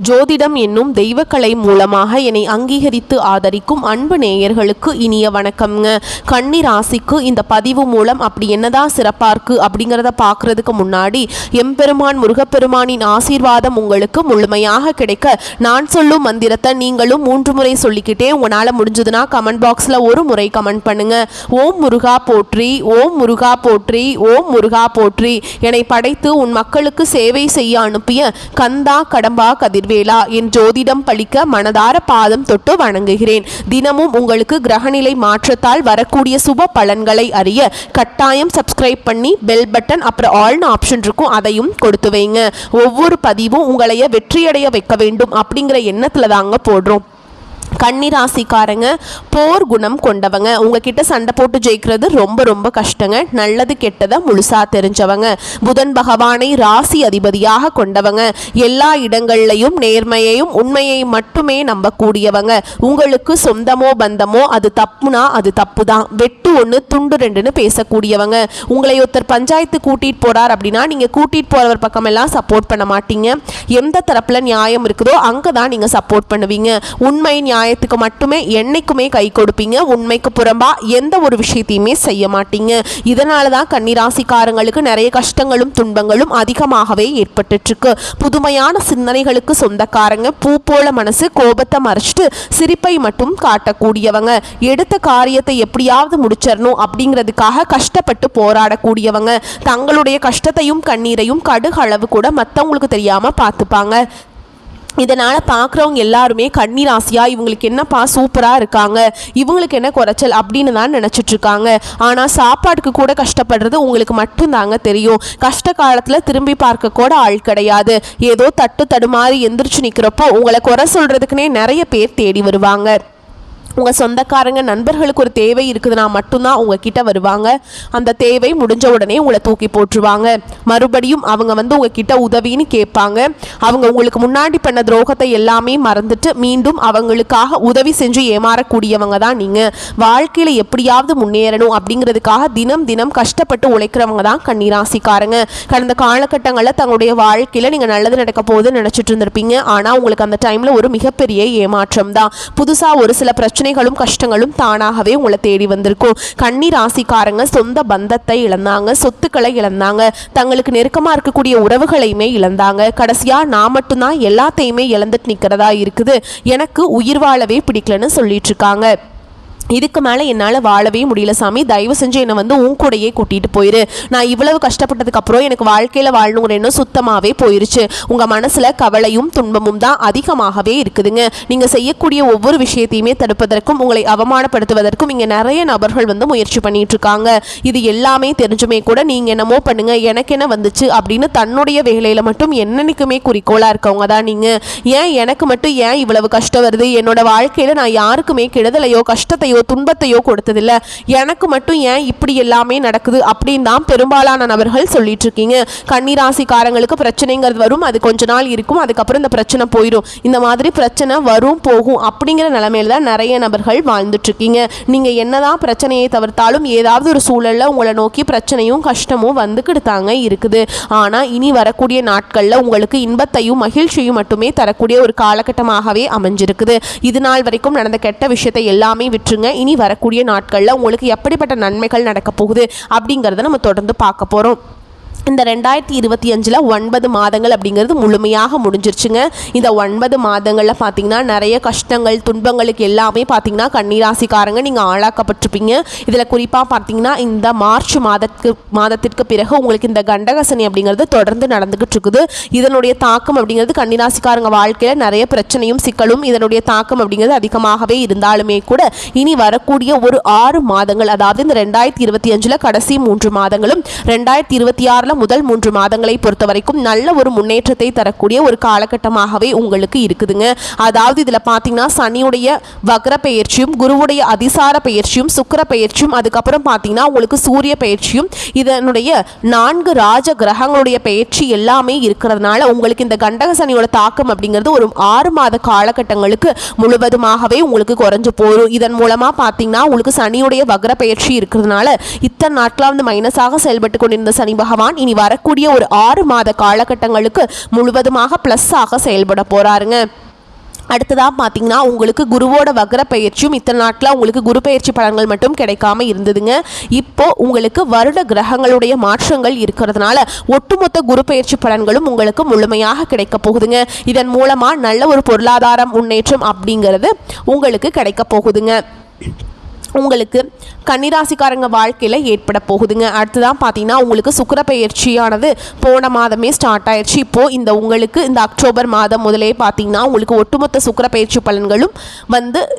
ஜோதிடம் என்னும் தெய்வக்கலை மூலமாக என்னை அங்கீகரித்து ஆதரிக்கும் அன்பு நேயர்களுக்கு இனிய வணக்கம்ங்க. கன்னி ராசிக்கு இந்த பதிவு மூலம் அப்படி என்னதான் சிறப்பாக இருக்குது அப்படிங்கிறத பார்க்குறதுக்கு முன்னாடி எம்பெருமான் முருகப்பெருமானின் ஆசீர்வாதம் உங்களுக்கு முழுமையாக கிடைக்க நான் சொல்லும் மந்திரத்தை நீங்களும் 3 முறை சொல்லிக்கிட்டே உங்களால் முடிஞ்சதுன்னா கமெண்ட் பாக்ஸில் ஒரு முறை கமெண்ட் பண்ணுங்க. ஓம் முருகா போற்றி, ஓம் முருகா போற்றி, ஓம் முருகா போற்றி. என்னை படைத்து உன் மக்களுக்கு சேவை செய்ய அனுப்பிய கந்தா கடம்பா கதிர்வேலா என் ஜோதிடம் பழிக்க மனதார பாதம் தொட்டு வணங்குகிறேன். தினமும் உங்களுக்கு கிரகநிலை மாற்றத்தால் வரக்கூடிய சுப பலன்களை அறிய கட்டாயம் சப்ஸ்கிரைப் பண்ணி பெல் பட்டன் அப்புறம் ஆல்னு ஆப்ஷன் இருக்கும், அதையும் கொடுத்து வைங்க. ஒவ்வொரு பதிவும் உங்களைய வெற்றியடைய வைக்க வேண்டும் அப்படிங்கிற எண்ணத்துல தாங்க போடுறோம். கன்னிராசிக்காரங்க போர் குணம் கொண்டவங்க. உங்ககிட்ட சண்டை போட்டு ஜெயிக்கிறது ரொம்ப ரொம்ப கஷ்டங்க. நல்லது கெட்டதை முழுசா தெரிஞ்சவங்க. புதன் பகவானை ராசி அதிபதியாக கொண்டவங்க. எல்லா இடங்கள்லையும் நேர்மையையும் உண்மையை மட்டுமே நம்பக்கூடியவங்க. உங்களுக்கு சொந்தமோ பந்தமோ அது தப்புனா அது தப்பு தான். வெட்டு ஒன்று துண்டு ரெண்டுன்னு பேசக்கூடியவங்க. உங்களை ஒருத்தர் பஞ்சாயத்து கூட்டிட்டு போறார் அப்படின்னா நீங்க கூட்டிட்டு போறவர் பக்கமெல்லாம் சப்போர்ட் பண்ண மாட்டீங்க. எந்த தரப்புல நியாயம் இருக்குதோ அங்கதான் நீங்க சப்போர்ட் பண்ணுவீங்க. உண்மை நியாயத்துக்கு மட்டுமே என்னைக்குமே கை கொடுப்பீங்க. உண்மைக்கு புறம்பா எந்த ஒரு விஷயத்தையுமே செய்ய மாட்டீங்க. இதனால தான் கன்னிராசிக்காரங்களுக்கு நிறைய கஷ்டங்களும் துன்பங்களும் அதிகமாகவே ஏற்பட்டு இருக்கு. புதுமையான சிந்தனைகளுக்கு சொந்தக்காரங்க. பூ போல மனசு, கோபத்தை மறைச்சிட்டு சிரிப்பை மட்டும் காட்டக்கூடியவங்க. எடுத்த காரியத்தை எப்படியாவது முடிச்சிடணும் அப்படிங்கிறதுக்காக கஷ்டப்பட்டு போராடக்கூடியவங்க. தங்களுடைய கஷ்டத்தையும் கண்ணீரையும் கடுகளவு கூட மற்றவங்களுக்கு தெரியாம பார்த்துப்பாங்க. இதனால் பார்க்குறவங்க எல்லாருமே கன்னி ராசியாக இவங்களுக்கு என்னப்பா சூப்பராக இருக்காங்க, இவங்களுக்கு என்ன குறைச்சல் அப்படின்னு தான் நினச்சிட்ருக்காங்க. ஆனால் சாப்பாட்டுக்கு கூட கஷ்டப்படுறது உங்களுக்கு மட்டும்தாங்க தெரியும். கஷ்ட காலத்தில் திரும்பி பார்க்க கூட ஆள் கிடையாது. ஏதோ தட்டு தடுமாறி எந்திரிச்சு நிற்கிறப்போ உங்களை குறை சொல்கிறதுக்குனே நிறைய பேர் தேடி வருவாங்க. உங்கள் சொந்தக்காரங்க நண்பர்களுக்கு ஒரு தேவை இருக்குதுன்னா மட்டும்தான் உங்ககிட்ட வருவாங்க. அந்த தேவை முடிஞ்ச உடனே உங்களை தூக்கி போட்டுருவாங்க. மறுபடியும் அவங்க உங்ககிட்ட உதவின்னு கேட்பாங்க. அவங்க உங்களுக்கு முன்னாடி பண்ண துரோகத்தை எல்லாமே மறந்துட்டு மீண்டும் அவங்களுக்காக உதவி செஞ்சு ஏமாறக்கூடியவங்க தான் நீங்கள். வாழ்க்கையில் எப்படியாவது முன்னேறணும் அப்படிங்கிறதுக்காக தினம் தினம் கஷ்டப்பட்டு உழைக்கிறவங்க தான் கன்னிராசிக்காரங்க. கடந்த காலகட்டங்களில் தங்களுடைய வாழ்க்கையில் நீங்கள் நல்லது நடக்க போகுதுன்னு நினச்சிட்டு இருந்திருப்பீங்க. ஆனால் உங்களுக்கு அந்த டைமில் ஒரு மிகப்பெரிய ஏமாற்றம் தான். புதுசாக ஒரு சில பிரச்சனைகளும் கஷ்டங்களும் தானாகவே உங்களை தேடி வந்திருக்கும். கன்னி ராசிக்காரங்க சொந்த பந்தத்தை இழந்தாங்க, சொத்துக்களை இழந்தாங்க, தங்களுக்கு நெருக்கமா இருக்கக்கூடிய உறவுகளையுமே இழந்தாங்க. கடைசியா நான் மட்டும்தான் எல்லாத்தையுமே இழந்துட்டு நிக்கிறதா இருக்குது, எனக்கு உயிர் வாழவே பிடிக்கலன்னு சொல்லிட்டு இருக்காங்க. இதுக்கு மேலே என்னால் வாழவே முடியல சாமி, தயவு செஞ்சு என்னை உன் கூடையே கூட்டிகிட்டு போயிரு. நான் இவ்வளவு கஷ்டப்பட்டதுக்கப்புறம் எனக்கு வாழ்க்கையில் வாழணுங்கிற எண்ணம் சுத்தமாகவே போயிருச்சு. உங்கள் மனசில் கவலையும் துன்பமும் தான் அதிகமாகவே இருக்குதுங்க. நீங்கள் செய்யக்கூடிய ஒவ்வொரு விஷயத்தையுமே தடுப்பதற்கும் உங்களை அவமானப்படுத்துவதற்கும் இங்கே நிறைய நபர்கள் முயற்சி பண்ணிட்டு இருக்காங்க. இது எல்லாமே தெரிஞ்சுமே கூட நீங்கள் என்னமோ பண்ணுங்க, எனக்கு என்ன வந்துச்சு அப்படின்னு தன்னுடைய வேலையில் மட்டும் என்னைக்குமே குறிக்கோளாக இருக்கவங்க தான் நீங்கள். ஏன் எனக்கு மட்டும் ஏன் இவ்வளவு கஷ்டம் வருது, என்னோட வாழ்க்கையில் நான் யாருக்குமே கெடுதலையோ கஷ்டத்தையோ துன்பத்தையோ கொடுத்ததில்ல, எனக்கு மட்டும் ஏன் இப்படி எல்லாமே நடக்குது அப்படின்னு தான் பெரும்பாலான நபர்கள் சொல்லிட்டு இருக்கீங்க. கன்னிராசிக்காரங்களுக்கு பிரச்சனைங்கிறது வரும், அது கொஞ்ச நாள் இருக்கும், அதுக்கப்புறம் இந்த பிரச்சனை போயிடும். இந்த மாதிரி பிரச்சனை வரும் போகும் அப்படிங்கிற நிலைமையில தான் நிறைய நபர்கள் வாழ்ந்துட்டு இருக்கீங்க. நீங்க என்னதான் பிரச்சனையை தவிர்த்தாலும் ஏதாவது ஒரு சூழல்ல உங்களை நோக்கி பிரச்சனையும் கஷ்டமும் வந்துக்கிட்டு தாங்க இருக்குது. ஆனா இனி வரக்கூடிய நாட்கள்ல உங்களுக்கு இன்பத்தையும் மகிழ்ச்சியும் மட்டுமே தரக்கூடிய ஒரு காலகட்டமாகவே அமைஞ்சிருக்குது. இது நாள் வரைக்கும் நடந்த கெட்ட விஷயத்தை எல்லாமே விட்டுருங்க. இனி வரக்கூடிய நாட்களில் உங்களுக்கு எப்படிப்பட்ட நன்மைகள் நடக்க போகுது அப்படிங்கிறத நம்ம தொடர்ந்து பார்க்க போகிறோம். இந்த 2025 9 மாதங்கள் அப்படிங்கிறது முழுமையாக முடிஞ்சிருச்சுங்க. இந்த 9 மாதங்களில் பார்த்தீங்கன்னா நிறைய கஷ்டங்கள் துன்பங்களுக்கு எல்லாமே பார்த்தீங்கன்னா கன்னிராசிக்காரங்க நீங்கள் ஆளாக்கப்பட்டிருப்பீங்க. இதில் குறிப்பாக பார்த்தீங்கன்னா இந்த மார்ச் மாதத்திற்கு பிறகு உங்களுக்கு இந்த கண்டகசனி அப்படிங்கிறது தொடர்ந்து நடந்துகிட்டு இருக்குது. இதனுடைய தாக்கம் அப்படிங்கிறது கன்னிராசிக்காரங்க வாழ்க்கையில் நிறைய பிரச்சனையும் சிக்கலும் இதனுடைய தாக்கம் அப்படிங்கிறது அதிகமாகவே இருந்தாலுமே கூட இனி வரக்கூடிய ஒரு 6 மாதங்கள், அதாவது இந்த 2025 கடைசி 3 மாதங்களும் 2026 முதல் 3 மாதங்களை பொறுத்த வரைக்கும் நல்ல ஒரு முன்னேற்றத்தை தரக்கூடிய ஒரு காலகட்டமாகவே உங்களுக்கு இருக்குதுங்க. அதாவது இதில் பார்த்தீங்கன்னா சனியுடைய வக்ர பெயர்ச்சியும் குருவுடைய அதிசார பெயர்ச்சியும் சுக்கிர பெயர்ச்சியும் அதுக்கப்புறம் பார்த்தீங்கன்னா உங்களுக்கு சூரிய பெயர்ச்சியும் இதனுடைய 4 ராஜ கிரகங்களுடைய பெயர்ச்சி எல்லாமே இருக்கிறதுனால உங்களுக்கு இந்த கண்டக சனியோட தாக்கம் அப்படிங்கிறது ஒரு 6 மாத காலகட்டங்களுக்கு முழுவதுமாகவே உங்களுக்கு குறைஞ்சு போகும். இதன் மூலமாக பார்த்தீங்கன்னா உங்களுக்கு சனியுடைய வக்ர பெயர்ச்சி இருக்கிறதுனால இத்தனை நாட்களாக மைனஸாக செயல்பட்டு கொண்டிருந்த சனி பகவான் இனி வரக்கூடிய ஒரு 6 மாத காலகட்டங்களுக்கு முழுவதுமாக ப்ளஸ்ஸாக செயல்பட போகிறாருங்க. அடுத்ததாக பார்த்தீங்கன்னா உங்களுக்கு குருவோட வக்ர பயிற்சியும் இத்தனை நாட்டில் உங்களுக்கு குரு பயிற்சி பலன்கள் மட்டும் கிடைக்காம இருந்ததுங்க. இப்போ உங்களுக்கு வருட கிரகங்களுடைய மாற்றங்கள் இருக்கிறதுனால ஒட்டுமொத்த குரு பயிற்சி பலன்களும் உங்களுக்கு முழுமையாக கிடைக்க போகுதுங்க. இதன் மூலமாக நல்ல ஒரு பொருளாதார முன்னேற்றம் அப்படிங்கிறது உங்களுக்கு கிடைக்க போகுதுங்க. உங்களுக்கு கன்னிராசிக்காரங்க வாழ்க்கையில் ஏற்பட போகுதுங்க. அடுத்ததான் பார்த்தீங்கன்னா உங்களுக்கு சுக்கிர பயிற்சியானது போன மாதமே ஸ்டார்ட் ஆயிடுச்சு. இப்போது உங்களுக்கு இந்த அக்டோபர் மாதம் முதலே பார்த்தீங்கன்னா உங்களுக்கு ஒட்டுமொத்த சுக்கிர பயிற்சி பலன்களும்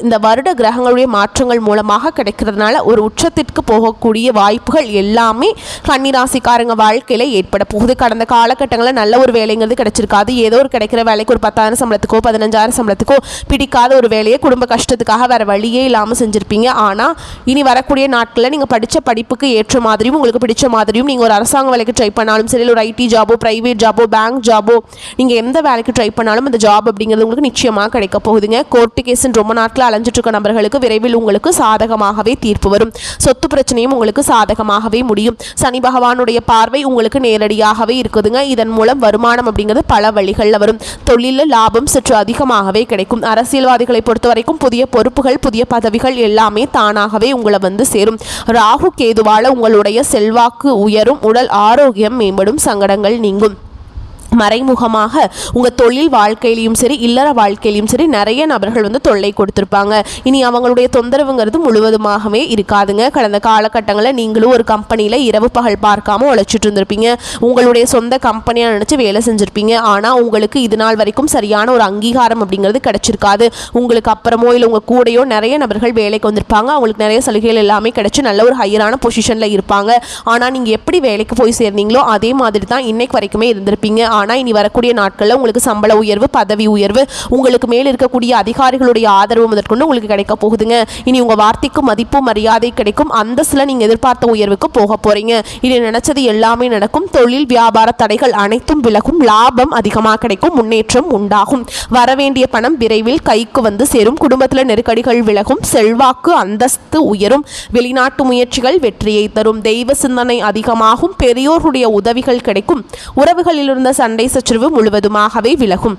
இந்த வருட கிரகங்களுடைய மாற்றங்கள் மூலமாக கிடைக்கிறதுனால ஒரு உச்சத்திற்கு போகக்கூடிய வாய்ப்புகள் எல்லாமே கன்னிராசிக்காரங்க வாழ்க்கையில் ஏற்பட போகுது. கடந்த காலகட்டங்களில் நல்ல ஒரு வேலைங்கிறது கிடைச்சிருக்காது. ஏதோ ஒரு கிடைக்கிற வேலைக்கு ஒரு 10,000 சம்பளத்துக்கோ 15,000 சம்பளத்துக்கோ பிடிக்காத ஒரு வேலையை குடும்ப கஷ்டத்துக்காக வேறு வழியே இல்லாமல் செஞ்சுருப்பீங்க. ஆனால் இனி வரக்கூடிய நாட்களில் நீங்கள் படித்த படிப்புக்கு ஏற்ற மாதிரியும் உங்களுக்கு பிடிச்ச மாதிரியும் நீங்கள் ஒரு அரசாங்க வேலைக்கு ட்ரை பண்ணாலும் சரி, ஒரு ஐடி ஜாபோ, பிரைவேட் ஜாபோ, பேங்க் ஜாபோ, நீங்கள் எந்த வேலைக்கு ட்ரை பண்ணாலும் அந்த ஜாப் அப்படிங்கிறது உங்களுக்கு நிச்சயமாக கிடைக்க போகுதுங்க. கோர்ட்டு கேஸுன்னு ரொம்ப நாட்கள் அலைஞ்சிட்டு இருக்க நபர்களுக்கு விரைவில் உங்களுக்கு சாதகமாகவே தீர்ப்பு வரும். சொத்து பிரச்சனையும் உங்களுக்கு சாதகமாகவே முடியும். சனி பகவானுடைய பார்வை உங்களுக்கு நேரடியாகவே இருக்குதுங்க. இதன் மூலம் வருமானம் அப்படிங்கிறது பல வழிகளில் வரும். தொழிலில் லாபம் சற்று அதிகமாகவே கிடைக்கும். அரசியல்வாதிகளை பொறுத்த வரைக்கும் புதிய பொறுப்புகள், புதிய பதவிகள் எல்லாமே தானாகவே உங்களை சேரும். ராகு கேதுவால உங்களுடைய செல்வாக்கு உயரும், உடல் ஆரோக்கியம் மேம்படும், சங்கடங்கள் நீங்கும். மறைமுகமாக உங்கள் தொழில் வாழ்க்கையிலையும் சரி, இல்லற வாழ்க்கையிலையும் சரி நிறைய நபர்கள் தொல்லை கொடுத்துருப்பாங்க. இனி அவங்களுடைய தொந்தரவுங்கிறது முழுவதுமாகவே இருக்காதுங்க. கடந்த காலகட்டங்களில் நீங்களும் ஒரு கம்பெனியில் இரவு பகல் பார்க்காம உழைச்சிட்டு இருந்திருப்பீங்க. உங்களுடைய சொந்த கம்பெனியாக நினச்சி வேலை செஞ்சுருப்பீங்க. ஆனால் உங்களுக்கு இது நாள் வரைக்கும் சரியான ஒரு அங்கீகாரம் அப்படிங்கிறது கிடைச்சிருக்காது. உங்களுக்கு அப்புறமோ இல்லை உங்கள் கூடையோ நிறைய நபர்கள் வேலைக்கு வந்திருப்பாங்க. அவங்களுக்கு நிறைய சலுகைகள் எல்லாமே கிடைச்சி நல்ல ஒரு ஹையரான பொசிஷனில் இருப்பாங்க. ஆனால் நீங்கள் எப்படி வேலைக்கு போய் சேர்ந்தீங்களோ அதே மாதிரி தான் இன்னைக்கு வரைக்குமே இருந்திருப்பீங்க. ஆனால் இனி வரக்கூடிய நாட்களில் உங்களுக்கு சம்பள உயர்வு, பதவி உயர்வு, உங்களுக்கு மேல் இருக்கக்கூடிய அதிகாரிகளுடைய ஆதரவு முதற்கொண்டு உங்களுக்கு கிடைக்க போகுதுங்க. இனி உங்கள் வார்த்தைக்கு மதிப்பு மரியாதை கிடைக்கும். அந்தஸ்தில் நீங்கள் எதிர்பார்த்த உயர்வுக்கு போக போகிறீங்க. இனி நினைச்சது எல்லாமே நடக்கும். தொழில் வியாபார தடைகள் அனைத்தும் விலகும். லாபம் அதிகமாக கிடைக்கும். முன்னேற்றம் உண்டாகும். வரவேண்டிய பணம் விரைவில் கைக்கு சேரும். குடும்பத்தில் நெருக்கடிகள் விலகும். செல்வாக்கு அந்தஸ்து உயரும். வெளிநாட்டு முயற்சிகள் வெற்றியை தரும். தெய்வ சிந்தனை அதிகமாகும். பெரியோருடைய உதவிகள் கிடைக்கும். உறவுகளில் இருந்த சண்டை சச்சரவு முழுவதுமாகவே விலகும்.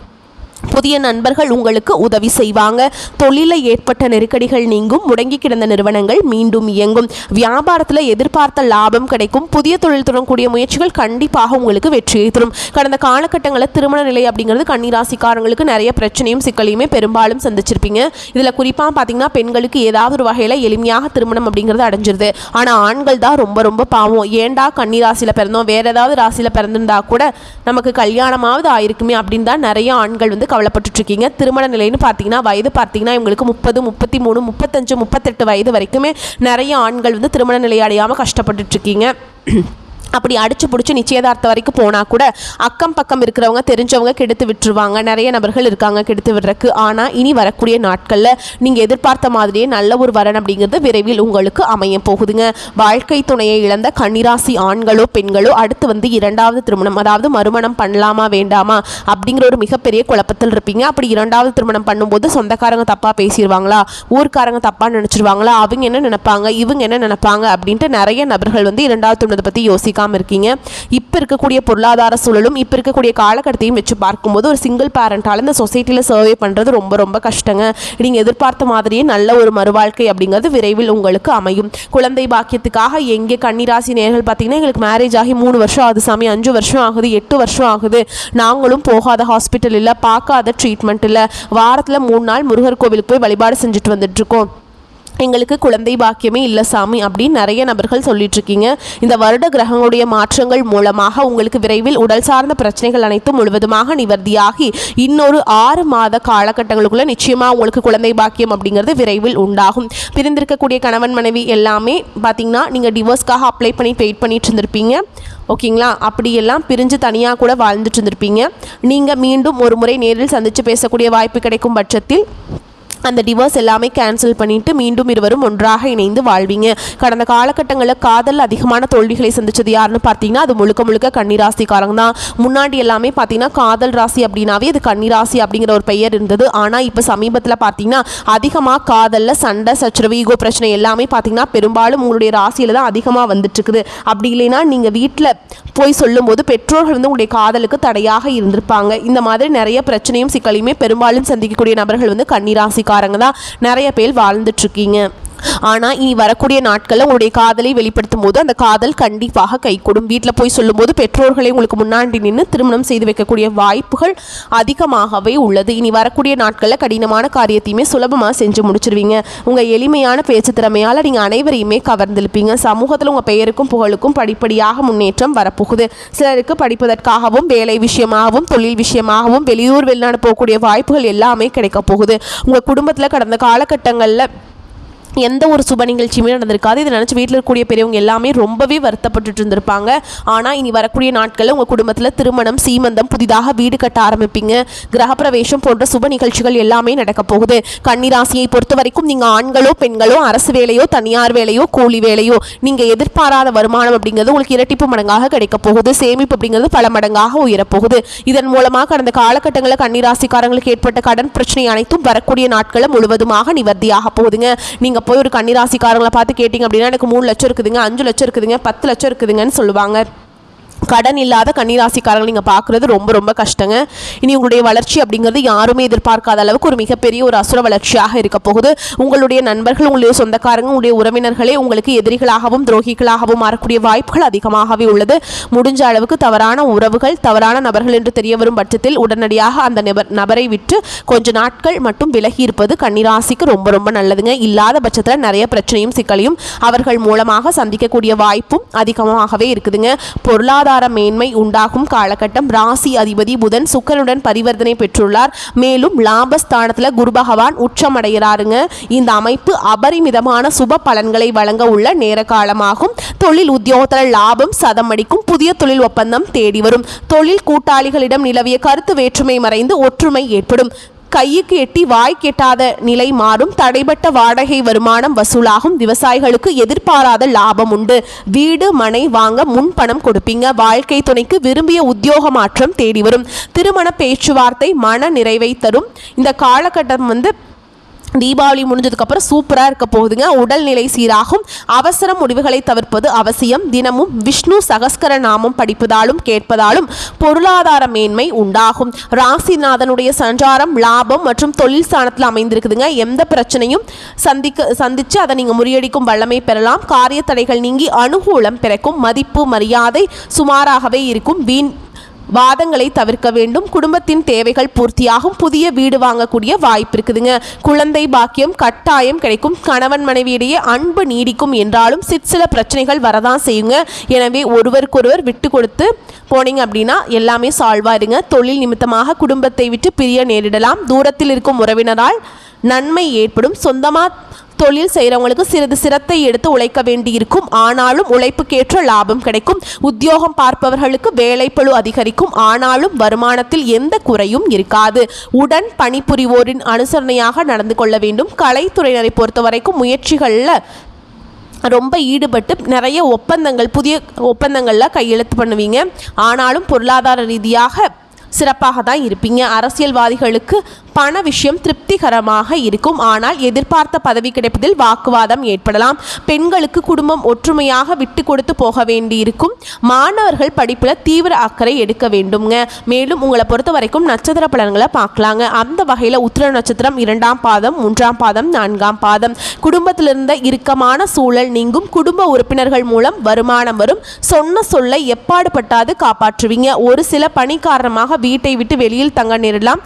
புதிய நண்பர்கள் உங்களுக்கு உதவி செய்வாங்க. தொழிலில் ஏற்பட்ட நெருக்கடிகள் நீங்கும். முடங்கி கிடந்த நிறுவனங்கள் மீண்டும் இயங்கும். வியாபாரத்தில் எதிர்பார்த்த லாபம் கிடைக்கும். புதிய தொழில் தொடங்கக்கூடிய முயற்சிகள் கண்டிப்பாக உங்களுக்கு வெற்றியை தரும். கடந்த காலகட்டங்களில் திருமண நிலை அப்படிங்கிறது கன்னிராசிக்காரங்களுக்கு நிறைய பிரச்சனையும் சிக்கலையுமே பெரும்பாலும் சந்திச்சிருப்பீங்க. இதில் குறிப்பாக பார்த்தீங்கன்னா பெண்களுக்கு ஏதாவது ஒரு வகையில் எளிமையாக திருமணம் அப்படிங்கிறது அடைஞ்சிருது. ஆனால் ஆண்கள் தான் ரொம்ப ரொம்ப பாவம். ஏண்டா கன்னிராசியில் பிறந்தோம், வேற ஏதாவது ராசியில் பிறந்திருந்தா கூட நமக்கு கல்யாணமாவது ஆயிருக்குமே அப்படின்னு தான் நிறைய ஆண்கள் கவலைப்பட்டு இருக்கீங்க. திருமண நிலைன்னு பார்த்தீங்கன்னா வயது பார்த்தீங்கன்னா இவங்களுக்கு 30, 33, 35, 38 வயது வரைக்குமே நிறைய ஆண்கள் திருமண நிலை அடையாமல் கஷ்டப்பட்டு இருக்கீங்க. அப்படி அடிச்சு பிடிச்சி நிச்சயதார்த்தம் வரைக்கும் போனால் கூட அக்கம் பக்கம் இருக்கிறவங்க தெரிஞ்சவங்க கெடுத்து விட்டுருவாங்க. நிறைய நபர்கள் இருக்காங்க கெடுத்து விடுறதுக்கு. ஆனால் இனி வரக்கூடிய நாட்களில் நீங்கள் எதிர்பார்த்த மாதிரியே நல்ல ஒரு வரன் அப்படிங்கிறது விரைவில் உங்களுக்கு அமைய போகுதுங்க. வாழ்க்கை துணையை இழந்த கன்னிராசி ஆண்களோ பெண்களோ அடுத்து இரண்டாவது திருமணம், அதாவது மறுமணம் பண்ணலாமா வேண்டாமா அப்படிங்கிற ஒரு மிகப்பெரிய குழப்பத்தில் இருப்பீங்க. அப்படி இரண்டாவது திருமணம் பண்ணும்போது சொந்தக்காரங்க தப்பாக பேசிடுவாங்களா, ஊர்க்காரங்க தப்பாக நினச்சிருவாங்களா, அவங்க என்ன நினைப்பாங்க, இவங்க என்ன நினைப்பாங்க அப்படின்ட்டு நிறைய நபர்கள் இரண்டாவது திருமணத்தை பற்றி யோசிக்காம இருக்கீங்க. இப்ப இருக்கக்கூடிய பொருளாதார சூழலும் இப்ப இருக்கக்கூடிய காலகட்டத்தையும் வச்சு பார்க்கும்போது ஒரு சிங்கிள் பேரண்டால இந்த சொசைட்டில சர்வே பண்றது ரொம்ப ரொம்ப கஷ்டங்க. நீங்க எதிர்பார்த்த மாதிரியே நல்ல ஒரு மறுவாழ்க்கை அப்படிங்கிறது விரைவில் உங்களுக்கு அமையும். குழந்தை பாக்கியத்துக்காக எங்கே கன்னிராசி நேயர்கள் பார்த்தீங்கன்னா எங்களுக்கு மேரேஜ் ஆகி 3 வருஷம் ஆகுது சாமி, 5 வருஷம் ஆகுது, 8 வருஷம் ஆகுது, நாங்களும் போகாத ஹாஸ்பிட்டல் இல்லை, பார்க்காத ட்ரீட்மெண்ட் இல்லை, வாரத்தில் 3 நாள் முருகர் கோவிலுக்கு போய் வழிபாடு செஞ்சுட்டு வந்துட்டு இருக்கோம், எங்களுக்கு குழந்தை பாக்கியமே இல்லை சாமி அப்படின்னு நிறைய நபர்கள் சொல்லிட்டு இருக்கீங்க. இந்த வருட கிரகங்களுடைய மாற்றங்கள் மூலமாக உங்களுக்கு விரைவில் உடல் சார்ந்த பிரச்சனைகள் அனைத்தும் முழுவதுமாக நிவர்த்தியாகி இன்னொரு 6 மாத காலகட்டங்களுக்குள்ள நிச்சயமா உங்களுக்கு குழந்தை பாக்கியம் அப்படிங்கிறது விரைவில் உண்டாகும். பிரிந்திருக்கக்கூடிய கணவன் மனைவி எல்லாமே பார்த்தீங்கன்னா நீங்கள் டிவோர்ஸ்க்காக அப்ளை பண்ணி வெயிட் பண்ணிட்டு இருந்திருப்பீங்க. ஓகேங்களா, அப்படியெல்லாம் பிரிஞ்சு தனியாக கூட வாழ்ந்துட்டு இருந்திருப்பீங்க. நீங்கள் மீண்டும் ஒரு முறை நேரில் சந்தித்து பேசக்கூடிய வாய்ப்பு கிடைக்கும் பட்சத்தில் அந்த டிவோர்ஸ் எல்லாமே கேன்சல் பண்ணிட்டு மீண்டும் இருவரும் ஒன்றாக இணைந்து வாழ்வீங்க. கடந்த காலகட்டங்களில் காதல் அதிகமான தோல்விகளை சந்திச்சது யாருன்னு பார்த்தீங்கன்னா அது முழுக்க முழுக்க கன்னிராசிக்காரங்க தான். முன்னாடி எல்லாமே பார்த்தீங்கன்னா காதல் ராசி அப்படின்னாவே அது கன்னிராசி அப்படிங்கிற ஒரு பெயர் இருந்தது. ஆனால் இப்போ சமீபத்தில் பார்த்தீங்கன்னா அதிகமாக காதலில் சண்டை சச்சரவு ஈகோ பிரச்சனை எல்லாமே பார்த்தீங்கன்னா பெரும்பாலும் உங்களுடைய ராசியில் தான் அதிகமாக வந்துட்டு இருக்குது. அப்படி இல்லைன்னா நீங்கள் வீட்டில் போய் சொல்லும்போது பெற்றோர்கள் வந்து உங்களுடைய காதலுக்கு தடையாக இருந்திருப்பாங்க. இந்த மாதிரி நிறைய பிரச்சனையும் சிக்கலையுமே பெரும்பாலும் சந்திக்கக்கூடிய நபர்கள் வந்து கன்னிராசிக்காரங்க தான் நிறைய பேர் வாழ்ந்துட்டு இருக்கீங்க. ஆனால் இனி வரக்கூடிய நாட்களில் உங்களுடைய காதலை வெளிப்படுத்தும் போது அந்த காதல் கண்டிப்பாக கைகூடும். வீட்டில் போய் சொல்லும்போது பெற்றோர்களை உங்களுக்கு முன்னாடி நின்று திருமணம் செய்து வைக்கக்கூடிய வாய்ப்புகள் அதிகமாகவே உள்ளது. இனி வரக்கூடிய நாட்களில் கடினமான காரியத்தையுமே சுலபமாக செஞ்சு முடிச்சிருவீங்க. உங்கள் எளிமையான பேச்சு திறமையால் நீங்கள் அனைவரையுமே கவர்ந்திருப்பீங்க. சமூகத்தில் உங்கள் பெயருக்கும் புகழுக்கும் படிப்படியாக முன்னேற்றம் வரப்போகுது. சிலருக்கு படிப்பதற்காகவும் வேலை விஷயமாகவும் தொழில் விஷயமாகவும் வெளியூர் வெளிநாடு போகக்கூடிய வாய்ப்புகள் எல்லாமே கிடைக்க போகுது. உங்கள் குடும்பத்தில் கடந்த காலகட்டங்களில் எந்த ஒரு சுப நிகழ்ச்சியுமே நடந்திருக்காது. இதை நினச்சி வீட்டில் இருக்கக்கூடிய பெரியவங்க எல்லாமே ரொம்பவே வருத்தப்பட்டு இருந்திருப்பாங்க. ஆனால் இனி வரக்கூடிய நாட்களில் உங்கள் குடும்பத்தில் திருமணம் சீமந்தம் புதிதாக வீடு கட்ட ஆரம்பிப்பீங்க. கிரகப்பிரவேசம் போன்ற சுப நிகழ்ச்சிகள் எல்லாமே நடக்க போகுது. கன்னிராசியை பொறுத்த வரைக்கும் நீங்கள் ஆண்களோ பெண்களோ அரசு வேலையோ தனியார் வேலையோ கூலி வேலையோ நீங்கள் எதிர்பாராத வருமானம் அப்படிங்கிறது உங்களுக்கு இரட்டிப்பு மடங்காக கிடைக்க போகுது. சேமிப்பு அப்படிங்கிறது பல மடங்காக உயரப்போகுது. இதன் மூலமாக கடந்த காலகட்டங்களில் கன்னிராசிக்காரங்களுக்கு ஏற்பட்ட கடன் பிரச்சனை அனைத்தும் வரக்கூடிய நாட்களில் முழுவதுமாக நிவர்த்தியாக போகுதுங்க. நீங்கள் போய் ஒரு கன்னிராசிக்காரங்களை பார்த்து கேட்டிங்க அப்படின்னா எனக்கு 3 லட்சம் இருக்குதுங்க, 5 லட்சம் இருக்குதுங்க, 10 லட்சம் இருக்குதுங்கன்னு சொல்லுவாங்க. கடன் இல்லாத கன்னிராசிக்காரங்களை நீங்கள் பார்க்குறது ரொம்ப ரொம்ப கஷ்டங்க. இனி உங்களுடைய வளர்ச்சி அப்படிங்கிறது யாருமே எதிர்பார்க்காத அளவுக்கு ஒரு மிகப்பெரிய ஒரு அசுர வளர்ச்சியாக இருக்க போகுது. உங்களுடைய நண்பர்கள் உங்களுடைய சொந்தக்காரங்க உங்களுடைய உறவினர்களே உங்களுக்கு எதிரிகளாகவும் துரோகிகளாகவும் மாறக்கூடிய வாய்ப்புகள் அதிகமாகவே உள்ளது. முடிஞ்ச அளவுக்கு தவறான உறவுகள் தவறான நபர்கள் என்று தெரிய வரும் பட்சத்தில் உடனடியாக அந்த நபரை விட்டு கொஞ்ச நாட்கள் மட்டும் விலகி இருப்பது கன்னிராசிக்கு ரொம்ப ரொம்ப நல்லதுங்க. இல்லாத பட்சத்தில் நிறைய பிரச்சனையும் சிக்கலையும் அவர்கள் மூலமாக சந்திக்கக்கூடிய வாய்ப்பும் அதிகமாகவே இருக்குதுங்க. பொருளாதார மேன்மை உண்டாகும் காலகட்டம். ராசி அதிபதி புதன் சுக்கிரனுடன் பரிவர்த்தனை பெற்றுள்ளார். மேலும் லாபஸ்தானத்துல குரு பகவான் உச்சமடைகிறாருங்க. இந்த அமைப்பு அபரிமிதமான சுப பலன்களை வழங்க உள்ள நேர காலமாகும். தொழில் உத்தியோகத்தில் லாபம் சதம் அடிக்கும். புதிய தொழில் ஒப்பந்தம் தேடி வரும். தொழில் கூட்டாளிகளிடம் நிலவிய கருத்து வேற்றுமை மறைந்து ஒற்றுமை ஏற்படும். கைக்கு எட்டி வாய் கெட்டாத நிலை மாறும். தடைபட்ட வாடகை வருமானம் வசூலாகும். விவசாயிகளுக்கு எதிர்பாராத லாபம் உண்டு. வீடு மனை வாங்க முன்பணம் கொடுப்பீங்க. வாழ்க்கை துணைக்கு விரும்பிய உத்தியோக மாற்றம் தேடி வரும். திருமண பேச்சுவார்த்தை மன நிறைவை தரும். இந்த காலகட்டம் வந்து தீபாவளி முடிஞ்சதுக்கப்புறம் சூப்பராக இருக்க போகுதுங்க. உடல்நிலை சீராகும். அவசர முடிவுகளை தவிர்ப்பது அவசியம். தினமும் விஷ்ணு சகஸ்கர நாமம் படிப்பதாலும் கேட்பதாலும் பொருளாதார மேன்மை உண்டாகும். ராசிநாதனுடைய சஞ்சாரம் லாபம் மற்றும் தொழில் ஸ்தானத்தில் அமைந்திருக்குதுங்க. எந்த பிரச்சனையும் சந்தித்து அதை நீங்கள் முறியடிக்கும் வல்லமை பெறலாம். காரிய தடைகள் நீங்கி அனுகூலம் பிறக்கும். மதிப்பு மரியாதை சுமாராகவே இருக்கும். வீண் வாதங்களை தவிர்க்க வேண்டும். குடும்பத்தின் தேவைகள் பூர்த்தியாகும். புதிய வீடு வாங்கக்கூடிய வாய்ப்பு இருக்குதுங்க. குழந்தை பாக்கியம் கட்டாயம் கிடைக்கும். கணவன் மனைவியிடையே அன்பு நீடிக்கும் என்றாலும் சிற்சில பிரச்சனைகள் வரதான் செய்யுங்க. எனவே ஒருவருக்கொருவர் விட்டு கொடுத்து போனீங்க அப்படின்னா எல்லாமே சால்வ் ஆயிருங்க. தொழில் நிமித்தமாக குடும்பத்தை விட்டு பிரிய நேரிடலாம். தூரத்தில் இருக்கும் உறவினரால் நன்மை ஏற்படும். சொந்தமாக தொழில் செய்கிறவங்களுக்கு சிறிது சிரத்தை எடுத்து உழைக்க வேண்டியிருக்கும். ஆனாலும் உழைப்புக்கேற்ற லாபம் கிடைக்கும். உத்தியோகம் பார்ப்பவர்களுக்கு வேலைப்பளு அதிகரிக்கும். ஆனாலும் வருமானத்தில் எந்த குறையும் இருக்காது. உடன் பணிபுரிவோரின் அனுசரணையாக நடந்து கொள்ள வேண்டும். கலைத்துறையினரை பொறுத்த வரைக்கும் முயற்சிகளில் ரொம்ப ஈடுபட்டு நிறைய புதிய ஒப்பந்தங்களில் கையெழுத்து பண்ணுவீங்க. ஆனாலும் பொருளாதார ரீதியாக சிறப்பாக தான் இருப்பீங்க. அரசியல்வாதிகளுக்கு பண விஷயம் திருப்திகரமாக இருக்கும். ஆனால் எதிர்பார்த்த பதவி கிடைப்பதில் வாக்குவாதம் ஏற்படலாம். பெண்களுக்கு குடும்பம் ஒற்றுமையாக விட்டு கொடுத்து போக வேண்டியிருக்கும். மாணவர்கள் படிப்பில் தீவிர அக்கறை எடுக்க வேண்டுங்க. மேலும் உங்களை பொறுத்த வரைக்கும் நட்சத்திர பலன்களை பார்க்கலாங்க. அந்த வகையில் உத்திர நட்சத்திரம் 2ஆம் பாதம் 3ஆம் பாதம் 4ஆம் பாதம். குடும்பத்திலிருந்த இறுக்கமான சூழல் நீங்கும். குடும்ப உறுப்பினர்கள் மூலம் வருமானம் வரும். சொன்ன சொல்லை எப்பாடு பட்டாது காப்பாற்றுவீங்க. ஒரு சில பணி காரணமாக வீட்டை விட்டு வெளியில் தங்க நேரலாம்.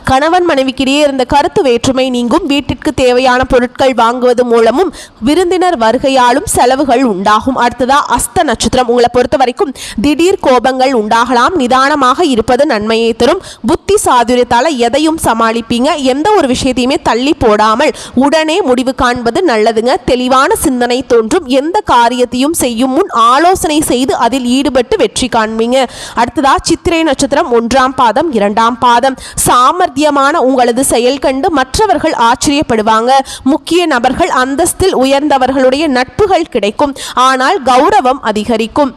கணவன் மனைவிக்கிடையே இருந்த கருத்து வேற்றுமை நீங்கும். வீட்டிற்கு தேவையான பொருட்கள் வாங்குவது மூலமும் விருந்தினர் வருகையாலும் செலவுகள் உண்டாகும். அடுத்ததா அஸ்த நட்சத்திரம். உங்களை பொறுத்த வரைக்கும் திடீர் கோபங்கள் உண்டாகலாம். நிதானமாக இருப்பது நன்மையை தரும். புத்தி சாதுரியத்தால் எதையும் சமாளிப்பீங்க. எந்த ஒரு விஷயத்தையுமே தள்ளி போடாமல் உடனே முடிவு காண்பது நல்லதுங்க. தெளிவான சிந்தனை தோன்றும். எந்த காரியத்தையும் செய்யும் முன் ஆலோசனை செய்து அதில் ஈடுபட்டு வெற்றி காண்பீங்க. அடுத்ததா சித்திரை நட்சத்திரம் 1ஆம் பாதம் 2ஆம் பாதம். சாமர்த்தியம் சாத்தியமான உங்களது செயல் கண்டு மற்றவர்கள் ஆச்சரியப்படுவாங்க. முக்கிய நபர்கள், அந்தஸ்தில் உயர்ந்தவர்களுடைய நட்புகள் கிடைக்கும். ஆனால் கௌரவம் அதிகரிக்கும்.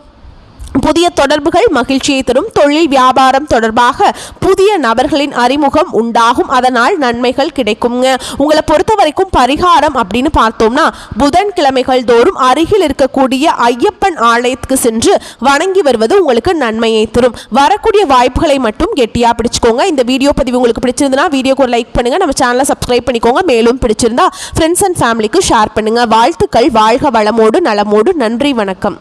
புதிய தொடர்புகள் மகிழ்ச்சியை தரும். தொழில் வியாபாரம் தொடர்பாக புதிய நபர்களின் அறிமுகம் உண்டாகும். அதனால் நன்மைகள் கிடைக்குங்க. உங்களை பொறுத்த வரைக்கும் பரிகாரம் அப்படின்னு பார்த்தோம்னா, புதன்கிழமைகள் தோறும் அருகில் இருக்கக்கூடிய ஐயப்பன் ஆலயத்துக்கு சென்று வணங்கி வருவது உங்களுக்கு நன்மையை தரும். வரக்கூடிய வாய்ப்புகளை மட்டும் கெட்டியா பிடிச்சுக்கோங்க. இந்த வீடியோ பதிவு உங்களுக்கு பிடிச்சிருந்தா வீடியோக்கு ஒரு லைக் பண்ணுங்க. நம்ம சேனலை சப்ஸ்கிரைப் பண்ணிக்கோங்க. மேலும் பிடிச்சிருந்தா ஃப்ரெண்ட்ஸ் அண்ட் ஃபேமிலிக்கு ஷேர் பண்ணுங்க. வாழ்த்துக்கள். வாழ்க வளமோடு நலமோடு. நன்றி, வணக்கம்.